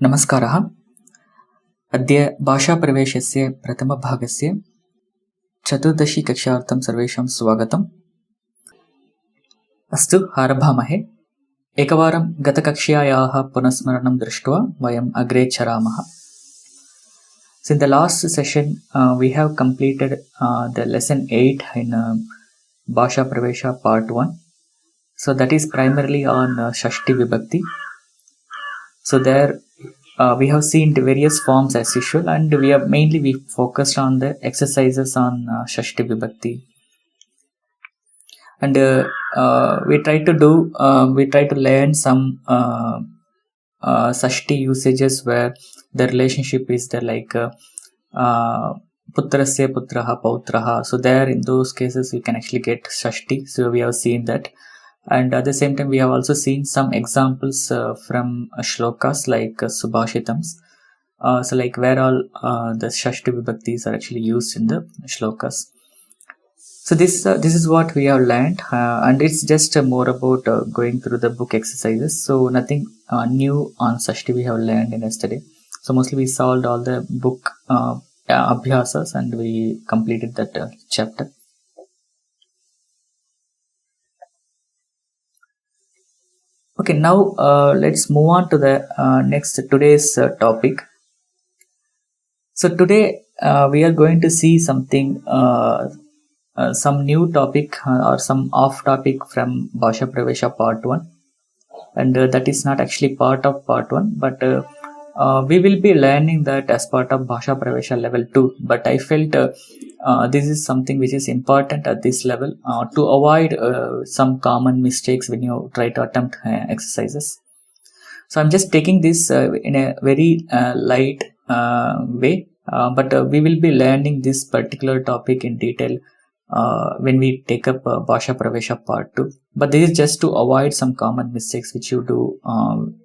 नमस्कारः। अद्य भाषाप्रवेशस्य प्रथमभागस्य चतुर्दशी कक्षार्थं सर्वेषां स्वागतम्। अस्तु, आरभामहे। एकवारं गतकक्ष्यायाः पुनस्मरणं दृष्ट्वा वयम् अग्रे चरामः। So in the last session, we have completed the lesson 8 in Bhasha Pravesha part 1. So that is primarily on Shashti Vibhakti. So there we have seen the various forms as usual, and we focused on the exercises on Shashti Vibhakti. And we try to learn some Shashti usages where the relationship is there, like putrasya putraha pautraha. So there, in those cases, we can actually get Shashti. So we have seen that. And at the same time, we have also seen some examples from shlokas like Subhashitams. So like where all the Shashti Vibhaktis are actually used in the shlokas. So this is what we have learned, and it's just more about going through the book exercises. So nothing new on Shashti we have learned in yesterday. So mostly we solved all the book abhyasas and we completed that chapter. Okay, now let's move on to the today's topic. So today we are going to see something, some new topic or some off topic from Bhasha Pravesha part 1, and that is not actually part of part 1, but we will be learning that as part of Bhasha Pravesha level 2. But I felt this is something which is important at this level to avoid some common mistakes when you try to attempt exercises. So I'm just taking this in a very light way, but we will be learning this particular topic in detail when we take up Bhasha Pravesha part 2. But this is just to avoid some common mistakes which you do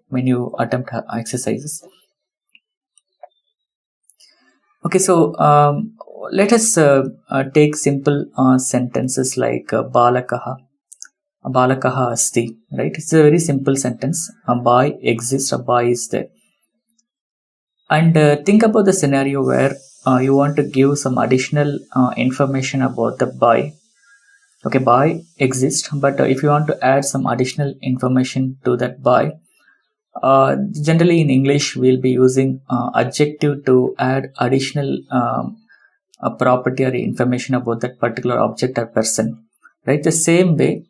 when you attempt exercises. Okay, so let us take simple sentences like balakaha asti, right? It's a very simple sentence. A boy exists, a boy is there. And think about the scenario where you want to give some additional information about the boy. Okay, boy exists, but if you want to add some additional information to that boy, generally in English we'll be using adjective to add additional property or information about that particular object or person, right? The same way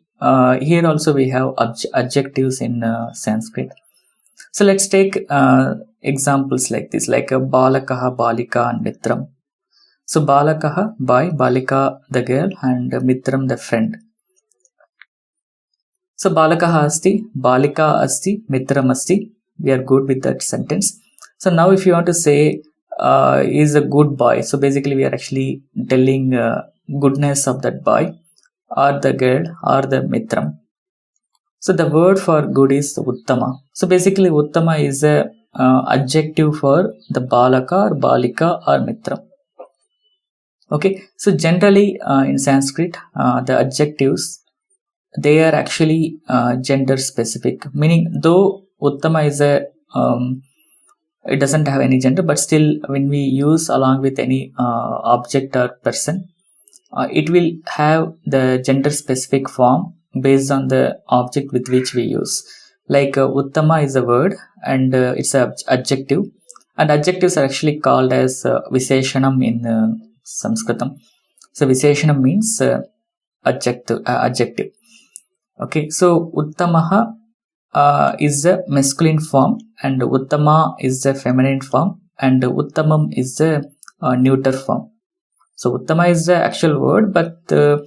here also we have adjectives in Sanskrit. So let's take examples like this, like balakaha, balika and mitram. So balakaha, boy, balika the girl, and mitram the friend. So balakaha asti, balika asti, mitram asti. We are good with that sentence. So now if you want to say is a good boy, so basically we are actually telling goodness of that boy or the girl or the mitram. So the word for good is uttama. So basically uttama is a adjective for the balaka or balika or mitram. Okay, so generally in Sanskrit the adjectives, they are actually gender specific, meaning though uttama is a it doesn't have any gender, but still when we use along with any object or person, it will have the gender specific form based on the object with which we use. Like uttama is a word and it's an adjective, and adjectives are actually called as visheshanam in Sanskritam. So visheshanam means adjective. Okay, so uttamaha is the masculine form, and uttama is the feminine form, and uttamam is the neuter form. So uttama is the actual word, but it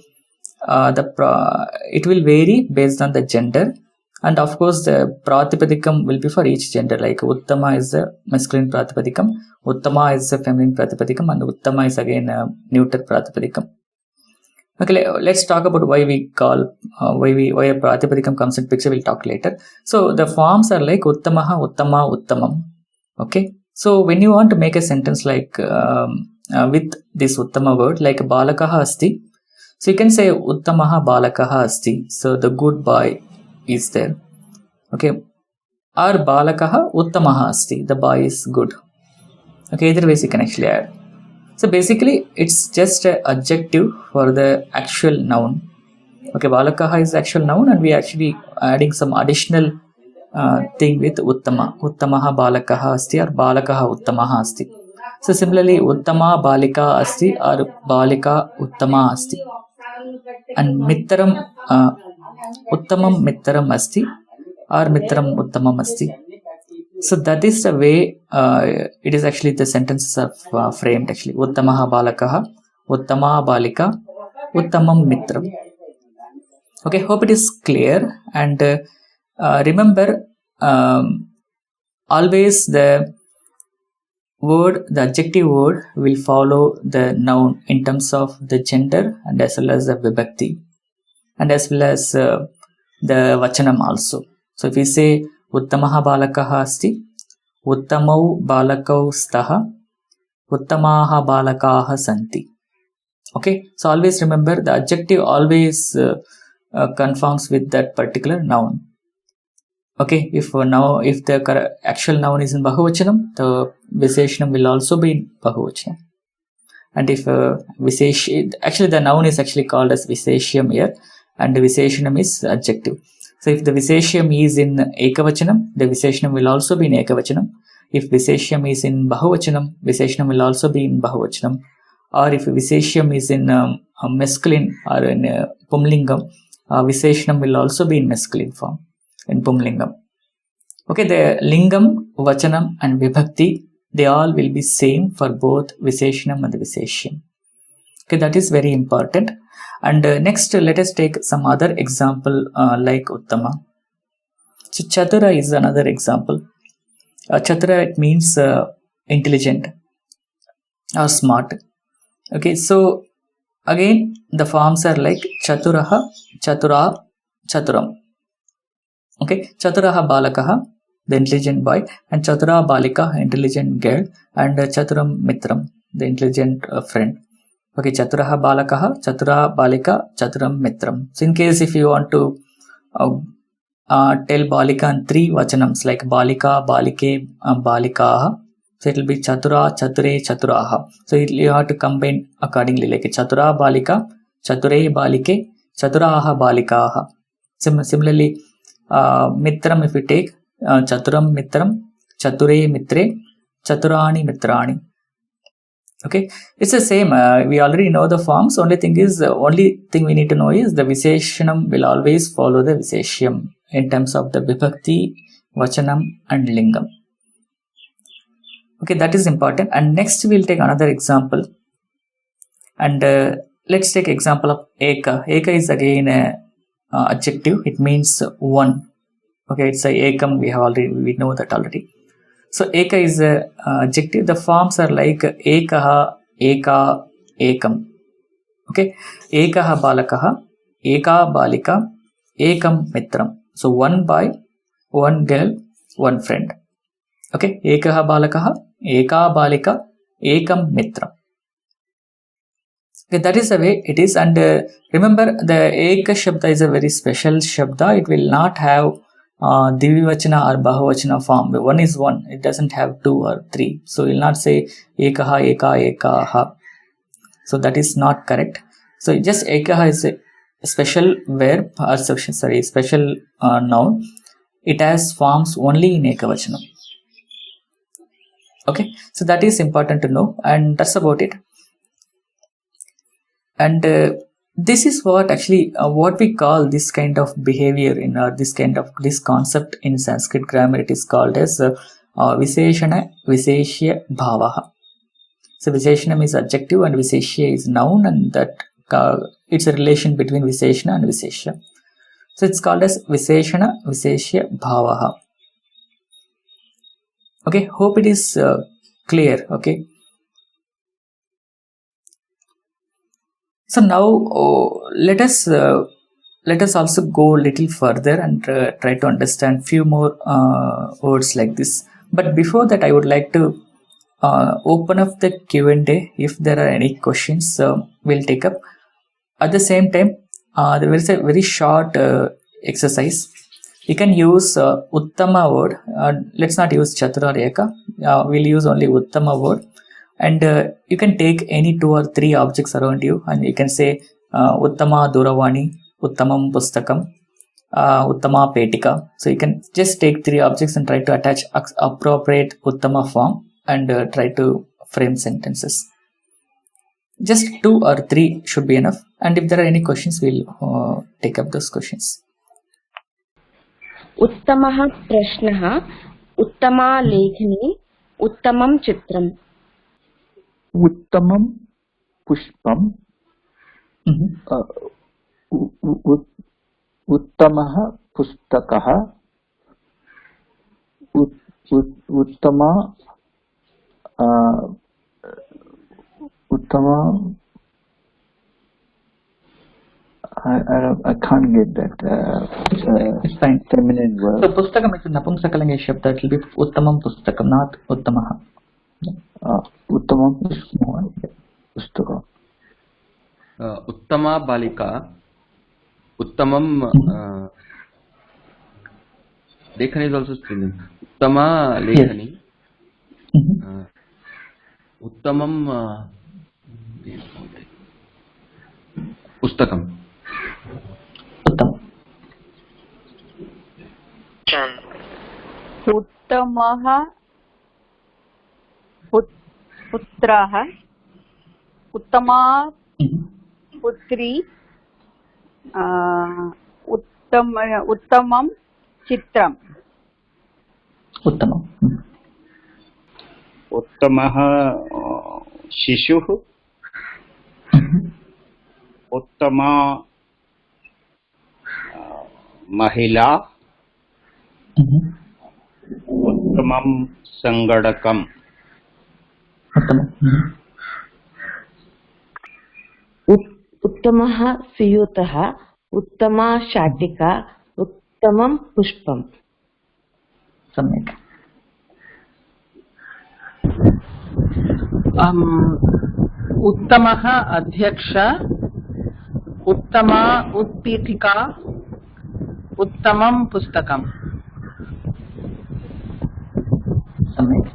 will vary based on the gender, and of course the pratipadikam will be for each gender. Like uttama is the masculine pratipadikam, uttama is the feminine pratipadikam, and uttama is again a neuter pratipadikam. Okay, let's talk about why we call why a pratipadikam comes in picture. We'll talk later. So the forms are like uttamaha, uttama, uttamam. Okay, so when you want to make a sentence like with this uttama word, like balakaha asti, so you can say uttamaha balakaha asti. So the good boy is there. Okay, or balakaha uttamaha asti, the boy is good. Okay, either ways you can actually add. So basically it's just an adjective for the actual noun. Okay, balakaha is actual noun and we are actually adding some additional thing with uttama. Uttamaha balakaha asti or balakaha uttamaha asti. So similarly, uttama balika asti or balika uttama asti. And mitram, uttamam mitram asti or mitram uttamam asti. So that is the way it is actually the sentences are framed actually. Uttamaha balakaha, uttama balika, uttamam mitram. Okay, hope it is clear. And remember, always the adjective word will follow the noun in terms of the gender and as well as the vibhakti and as well as the vachanam also. So if we say uttamaha balakaha asti, uttamau balakau staha, uttamaha balakaha santi. Okay, so always remember the adjective always conforms with that particular noun. Okay, if the actual noun is in bahuvachanam, the visheshanam will also be in bahuvachanam. And if actually the noun is actually called as visheshyam here, and the visheshanam is adjective. So if the visheshyam is in ekavachanam, the visheshanam will also be in ekavachanam. If visheshyam is in bahuvachanam, visheshanam will also be in bahuvachanam. Or if visheshyam is in masculine or in pumlingam, visheshanam will also be in masculine form in pumlingam. Okay, the lingam, vachanam and vibhakti, they all will be same for both visheshanam and visheshyam. Okay, that is very important. And next let us take some other example like uttama. So chatura is another example. Chatura, it means intelligent or smart. Okay, so again the forms are like chaturaha, chatura, chaturam. Okay, chaturaha balakaha, the intelligent boy, and chatura balika, intelligent girl, and chaturam mitram, the intelligent friend. Okay, chaturaha balakaha, chatura balika, chaturam mitram. So in case if you want to tell balika in three vachanams like balika, balike, balikaha, so it will be chatura, chature, chaturaha. So you have to combine accordingly like chatura balika, chature balike, chaturaha balikaha. Similarly, mitram if we take chaturam mitram, chature mitre, chaturani mitrani. Okay, it's the same. We already know the forms. Only thing we need to know is the visheshanam will always follow the visheshyam in terms of the vibhakti, vachanam and lingam. Okay, that is important. And next we'll take another example. And let's take example of eka. Eka is again a adjective. It means one. Okay, it's a ekam. We know that already. So eka is a adjective. The forms are like ekaha, eka, ekam. Okay, ekaha balakaha, eka balika, ekam mitram. So one boy, one girl, one friend. Okay, ekaha balakaha, eka balika, ekam mitram. Okay, that is the way it is. And remember, the eka shabda is a very special shabda. It will not have divivachana or bahuvachana form. One is one. It doesn't have two or three. So you will not say ekaha, eka, ekaha. So that is not correct. So just ekaha is a special verb or special noun. It has forms only in ekavachanam. Okay, so that is important to know, and that's about it. And this is what actually what we call this kind of behavior in this concept in Sanskrit grammar. It is called as visheshana visheshya bhavaha. So visheshanam is adjective and visheshya is noun, and that it's a relation between visheshana and visheshya. So it's called as visheshana visheshya bhavaha. Okay, hope it is clear. Okay, so now let us also go a little further and try to understand few more words like this. But before that, I would like to open up the Q&A. If there are any questions, we'll take up. At the same time, there is a very short exercise. You can use Uttama word. Let's not use Chatura or Eka. We'll use only Uttama word. And you can take any 2 or 3 objects around you and you can say Uttama Duravani, Uttamam Pustakam, Uttama Petika. So you can just take 3 objects and try to attach appropriate Uttama form and try to frame sentences. Just 2 or 3 should be enough. And if there are any questions, we'll take up those questions. उत्तमः प्रश्नः, उत्तमा लेखनी, उत्तमं चित्रम्. उत्तमं पुष्पम्, उत्तमः पुस्तकः, उत्तमा I can't get that. It's fine. Feminine word. So pustakam is napumsakalinga shabda. It will be uttamam pustakam, not uttamaha. Uttamam pustakam. Uttama balika, uttamam lekhani is also striling. Uttama lekhani, uttamam pustakam. उत्तमः पुत्रः, उत्तमा पुत्री, उत्तमं चित्रम्. उत्तमम्. उत्तमः शिशुः, उत्तमा महिला, उत्तमं संगणकम्. उत्तमः स्यूतः, उत्तमा शाटिका, उत्तमं पुष्पम्. सम्यक्. उत्तमः अध्यक्ष, उत्तमा उत्पीठिका, उत्तमं पुस्तकम्. सम्यक्.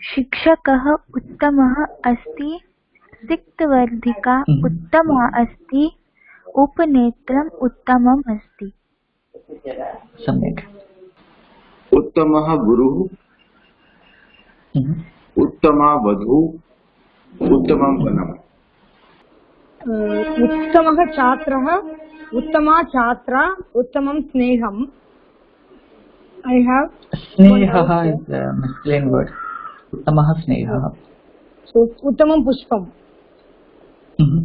शिक्षकः उत्तमः अस्ति, सिक्तवर्धिका उत्तमा अस्ति, उपनेत्रम् उत्तमम् अस्ति. सम्यक्. उत्तमः गुरुः, उत्तमा वधू, उत्तमं वनम्. उत्तमः छात्रः, उत्तमा छात्रा, उत्तमं स्नेहम्. I have Snehaha is a masculine word. Uttamaha Snehaha. So uttamam pushpam.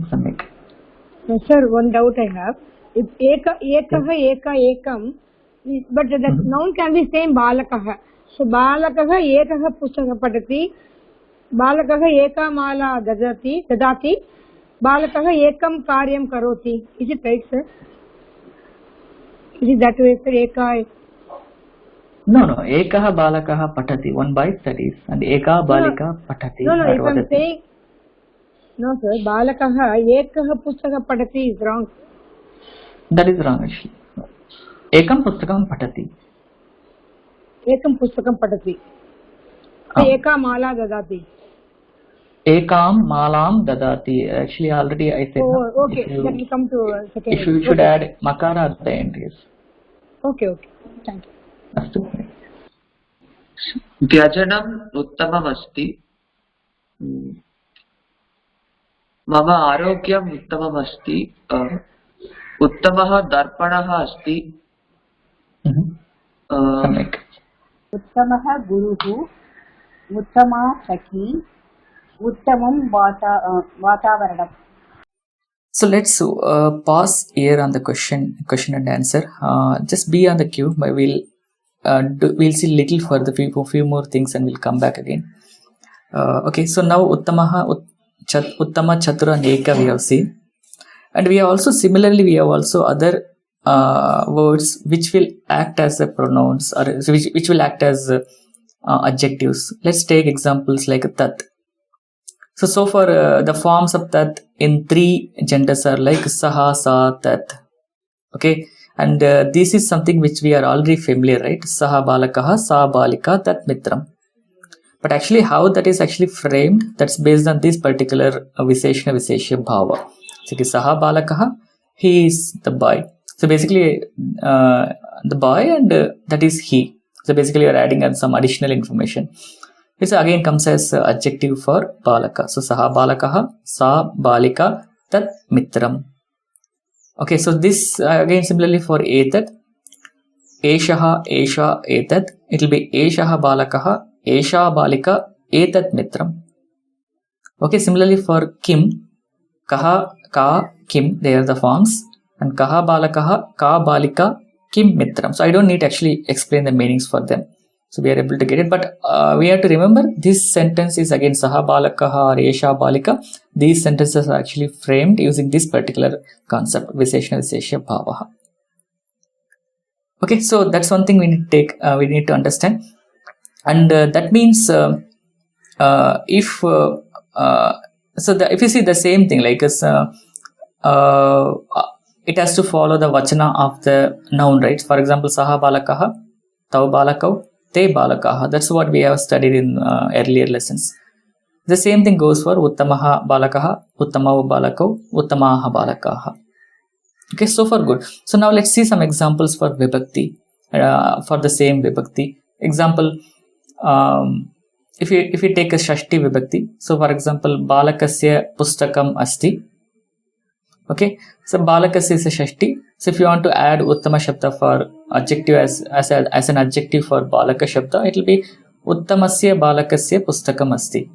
Samyak. Sir, one doubt I have. If ekam, but the noun can be same balakah. So balakah ekah pustakah padati, balakah eka mala dadati, balakah ekam karyam karoti. Is it right, sir? Is it that way, sir? Eka. No. Ekaha balakaha patati. One by studies. And eka balika patati. No. If I'm saying, no, sir. Balakaha ekah pustakah padati is wrong. That is wrong actually. Ekam pustakam patati. Ekam pustakam padati. Eka mala dadati. Ekam malam dadati. Actually, already I said. Oh, okay. Let me come to second. If you should add makara at the end, yes. Okay. Thank you. Astu. व्यजनम् उत्तममस्ति, मम आरोग्यम् उत्तममस्ति, उत्तमः दर्पणः अस्ति. उत्तमः गुरुः, उत्तमा सखी, उत्तमं वातावरणम्. So let's pause here on the question and answer. Just be on the queue. We'll see little further, few more things, and we'll come back again. Okay, so now Uttama Chatura Neka we have seen, and we have also other words which will act as pronouns or which will act as adjectives. Let's take examples like tat. So far the forms of tat in 3 genders are like saha, sa, tat. Okay, And this is something which we are already familiar, right? Saha balakaha, sa balika, tat mitram. But actually how that is actually framed, that's based on this particular Visheshana Visheshya Bhava. So saha balakaha, he is the boy. So basically the boy and that is he. So basically you are adding on some additional information. This again comes as adjective for balaka. So saha balakaha, sa balika, tat mitram. Okay, so this again similarly for etat. Eshaha, esha, etat. It will be eshaha balakaha, esha balika, etat mitram. Okay, similarly for kim, kaha, ka, kim, they are the forms. And kaha balakaha, ka balika, kim mitram. So I don't need to actually explain the meanings for them. So we are able to get it. But we have to remember this sentence is again saha balakaha or esha balika. These sentences are actually framed using this particular concept, Visheshana Visheshya Bhavaha. Okay, so that's one thing we need to take, we need to understand. And that means if you see the same thing, like it has to follow the vachana of the noun, right? For example, saha balakaha, tau balakau, te balakaha. That's what we have studied in earlier lessons. The same thing goes for uttamaha balakaha, uttamau balakau, uttamaha balakaha. Okay, so far good. So now let's see some examples for vibhakti, for the same vibhakti. Example, if you take a shashti vibhakti, so for example, balakasya pustakam asti. Okay, so balakasya is a shashti. So if you want to add uttama shabda for adjective as an adjective for balaka shabda, it will be uttamasya balakasya pustakam asti.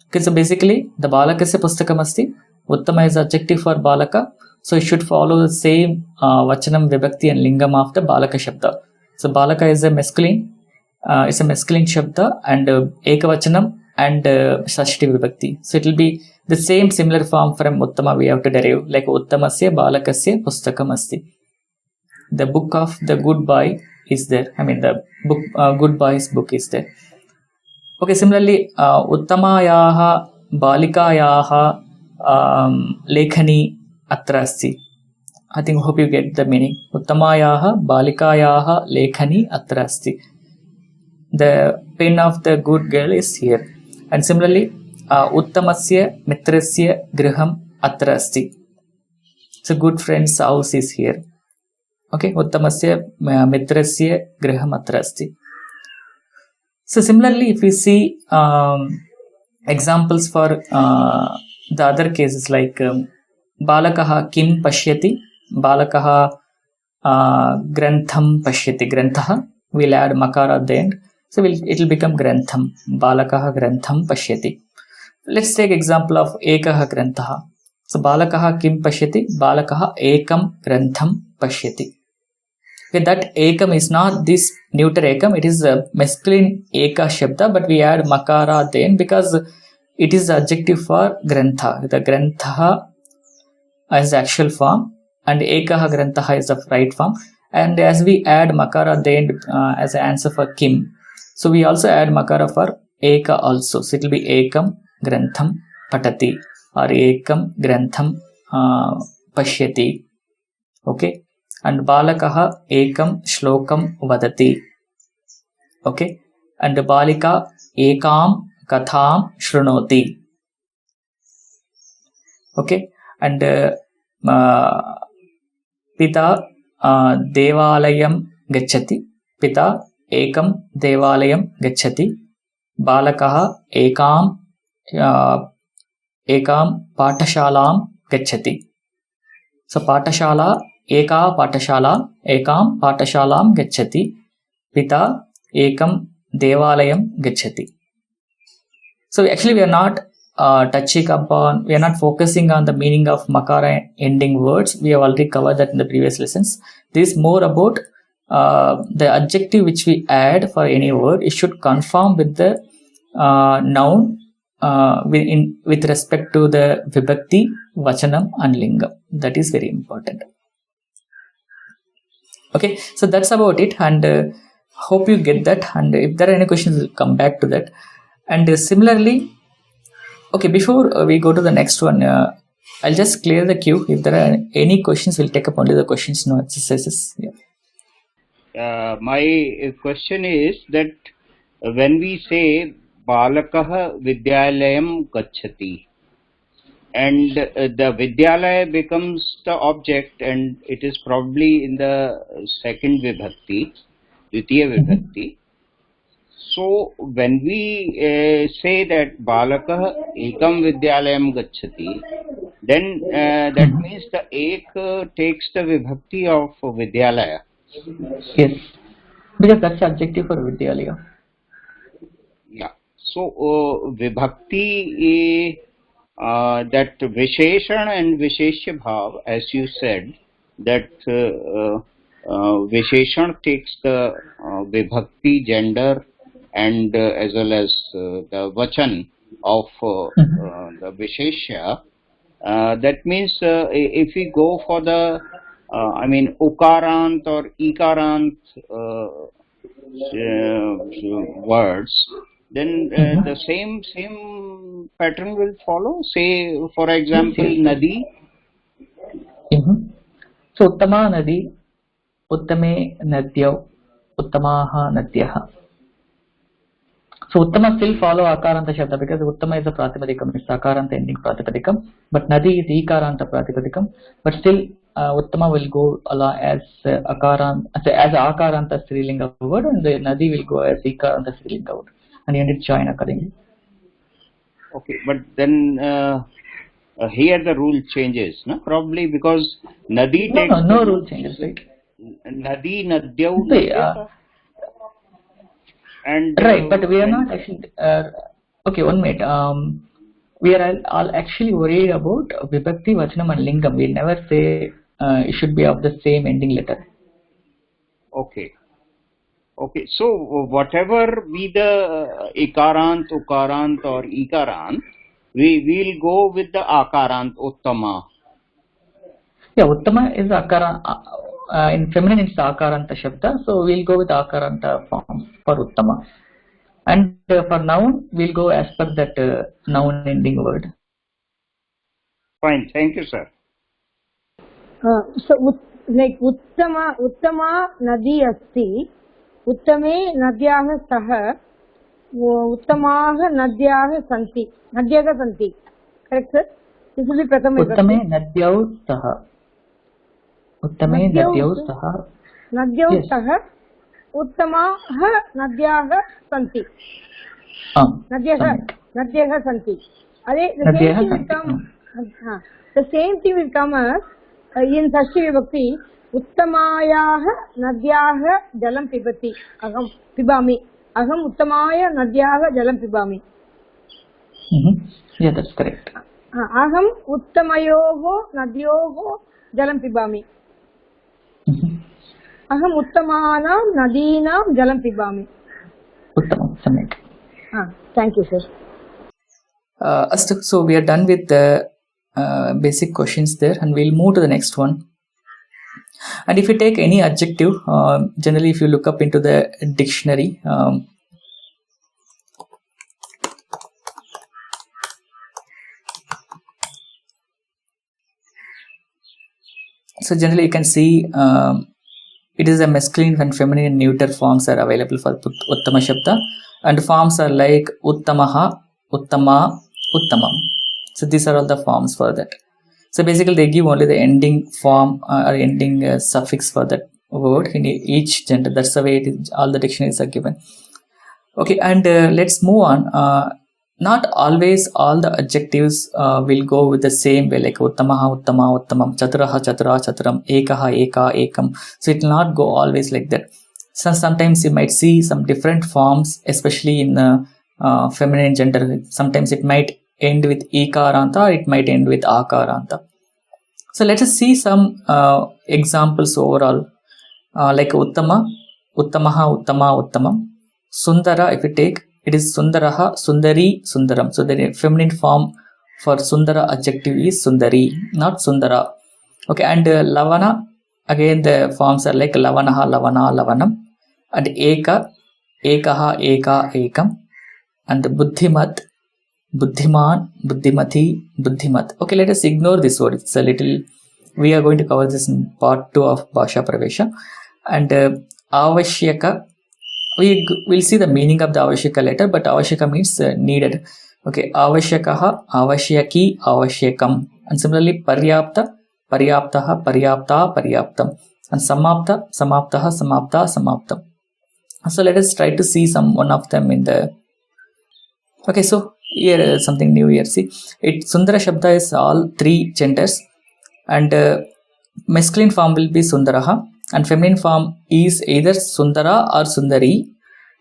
Okay, so basically the balakasya pustakam asti, uttama is adjective for balaka, so it should follow the same vachanam, vibhakti and lingam of the balaka shabda. So balaka is a masculine, it's a masculine shabda and ekavachanam and shashti vibhakti. So it will be the same similar form from uttama we have to derive, like uttamasya balakasya pustakam asti. The book of the good boy is there. I mean the book, good boy's book is there. Okay, similarly uttamayaha balikayaha lekhani atra asti. I think hope you get the meaning. Uttamayaha balikayaha lekhani atra asti. The pen of the good girl is here. And similarly uttamasya mitrasya griham atra asti. So good friend's house is here. Okay, uttamasya mitrasya griham atra asti. So similarly, if we see examples for the other cases like balakaha kim pashyati, balakaha grantham pashyati, granthaha, we'll add makara at the end. So it will become grantham, balakaha grantham pashyati. Let's take example of ekaha granthaha. So balakaha kim pashyati, balakaha ekam grantham pashyati. Okay, that ekam is not this neuter ekam, it is a masculine eka shabda, but we add makara at the end because it is the adjective for grantha. The grantha is the actual form and ekaha grantha is the right form. And as we add makara at the end as an answer for kim, so we also add makara for eka also. So it will be ekam grantham patati or ekam grantham pashyati. Okay. And balakaha ekam shlokam vadati. Okay. And balika ekam katham shrunoti. Okay. And pita devalayam gacchati. Pita ekam devalayam gacchati. Balakaha ekam patashalam gacchati. So patashala eka patashala ekam patashalam gacchati. Pita ekam devalayam gacchati. So actually we are not touching upon, we are not focusing on the meaning of makara ending words. We have already covered that in the previous lessons. This is more about the adjective which we add for any word. It should conform with the noun with respect to the vibhakti, vachanam and lingam. That is very important. Okay, so that's about it, and hope you get that, and if there are any questions we'll come back to that. And similarly, okay, before we go to the next one, I'll just clear the queue. If there are any questions, we'll take up only the questions, no exercises. Yeah. My question is that when we say Balakah Vidyalayam Gacchati, and the Vidyalaya becomes the object, and it is probably in the second Vibhakti, Dvitiya Vibhakti. So when we say that Balakah Ekam Vidyalayam Gacchati, then that means the Ek takes the Vibhakti of Vidyalaya. Yes, because that's the adjective for Vidyalaya. Yeah. So Vibhakti, that Visheshan and Visheshya Bhav, as you said, that Visheshan takes the Vibhakti, gender, and as well as the Vachan of the Visheshya. That means if we go for the Ukarant or Ikarant words, then the same pattern will follow. Say, for example, Nadi. So, Uttama Nadi, Uttame Nadyau, Uttamaha Nadyaha. So, Uttama still follow Akaranta Shabda because Uttama is a Pratipadikam, it's Akaranta ending Pratipadikam, but Nadi is Ikaranta Pratipadikam, but still Uttama will go along as Akaranta, as Akaranta Strilinga word, and the Nadi will go as Ikaranta Strilinga word, and you need to join accordingly. Okay, but then here the rule changes, no? Probably because Nadi takes... No rule changes, right? Nadi, Nadyau, and right, but we are not actually okay, 1 minute. We are all actually worried about Vibhakti, Vachanam and Lingam. We never say it should be of the same ending letter. Okay, so whatever be the Ikarant, Ukarant or Ikarant, we will go with the Akarant, Uttama. Yeah, Uttama is Akaranta. In feminine it's Akaranta Shabda, so we'll go with Akaranta form for Uttama. And for noun, we'll go as per that noun ending word. Fine, thank you, sir. So, like Uttama Nadi asti, Uttame Nadyaha Saha, Uttamaha Nadyaha Santi. Correct, sir? This will be Prathama. Uttame Nadyau Saha. Uttame Nadyau Saha. Nadyau Saha. Uttamaha Nadyaha Santi. Nadyaha Santi. The same thing will come as in Sashti Vibhakti. Uttamayaha Nadyaha Jalam Pibati. Aham Pibami. Aham Uttamaya Nadyaha Jalam Pibami. Yeah, that's correct. Aham Uttamayoho Nadyoho Jalam Pibami. Aham Uttamanam Nadinam Jalam Pibami. Uttamam, Samyak. Thank you, sir. So we are done with the basic questions there, and we'll move to the next one. And if you take any adjective, generally if you look up into the dictionary, so generally you can see it is a masculine and feminine and neuter forms are available for Uttama Shabda, and forms are like Uttamaha, Uttama, Uttamam. So these are all the forms for that. So basically they give only the ending form or ending suffix for that word in each gender. That's the way it is, all the dictionaries are given. Okay, and let's move on. Not always all the adjectives will go with the same way, like Uttamaha, Uttama, Uttamam, Chaturaha, Chatura, Chaturam, Ekaha, Eka, Ekam. So it will not go always like that. So sometimes you might see some different forms, especially in feminine gender. Sometimes it might end with Ikaranta or it might end with Akaranta. So let us see some examples overall. Like Uttama, Uttamaha, Uttama, Uttamam. Sundara, if you take, it is Sundaraha, Sundari, Sundaram. So the feminine form for Sundara adjective is Sundari, not Sundara. Okay, and Lavana, again the forms are like Lavanaha, Lavana, Lavanam. And Eka, Ekaha, Eka, Ekam. And Buddhimat, Buddhiman, Buddhimati, Buddhimat. Okay, let us ignore this word. It's a little, we are going to cover this in part 2 of Bhasha Pravesha. And Avashyaka, we will see the meaning of the Avashyaka later, but Avashyaka means needed. Okay, Avashyakaha, Avashyaki, Avashyakam. And similarly, Paryapta, Paryaptaha, Paryapta, Paryaptam. And Samapta, Samaptaha, Samapta, Samaptam. So let us try to see one of them in the... Okay, so here something new here. See, Sundara Shabda is all 3 genders, and masculine form will be Sundaraha, and feminine form is either Sundara or Sundari,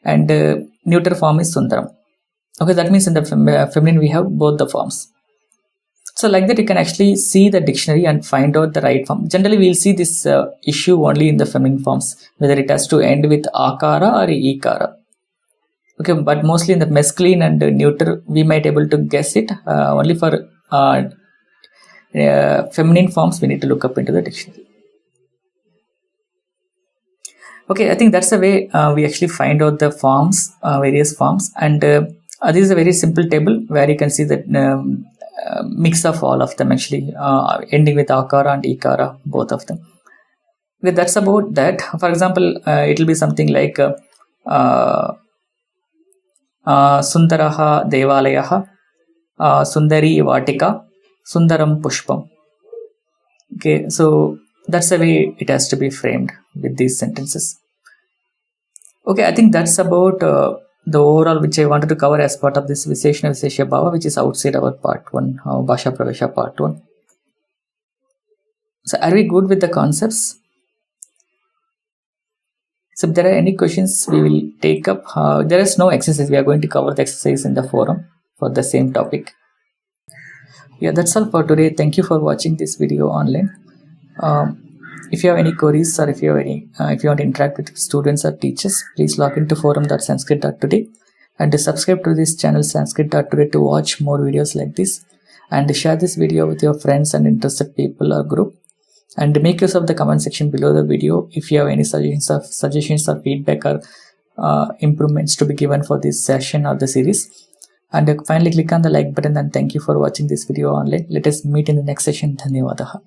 and neuter form is Sundaram. Okay, that means in the feminine we have both the forms. So like that you can actually see the dictionary and find out the right form. Generally we will see this issue only in the feminine forms, whether it has to end with akara or ikara. Okay, but mostly in the masculine and neuter we might able to guess it. Only for feminine forms we need to look up into the dictionary. Okay, I think that's the way we actually find out the forms, various forms, and this is a very simple table where you can see that mix of all of them actually, ending with akara and ikara, both of them. Okay, that's about that. For example, it will be something like Sundaraha Devalayaha, Sundari Vatika, Sundaram Pushpam. Okay, so that's the way it has to be framed with these sentences. Okay, I think that's about the overall which I wanted to cover as part of this Visheshana Visheshya Bhava, which is outside our part 1, Bhasha Pravesha part 1. So are we good with the concepts? So if there are any questions, we will take up. There is no exercise. We are going to cover the exercise in the forum for the same topic. Yeah, that's all for today. Thank you for watching this video online. If you have any queries, or if you want to interact with students or teachers, please log into forum.sanskrit.today and subscribe to this channel Sanskrit.today to watch more videos like this, and share this video with your friends and interested people or group, and make use of the comment section below the video if you have any suggestions or feedback or improvements to be given for this session or the series. And finally click on the like button, and thank you for watching this video online. Let us meet in the next session. Dhanyavadaha.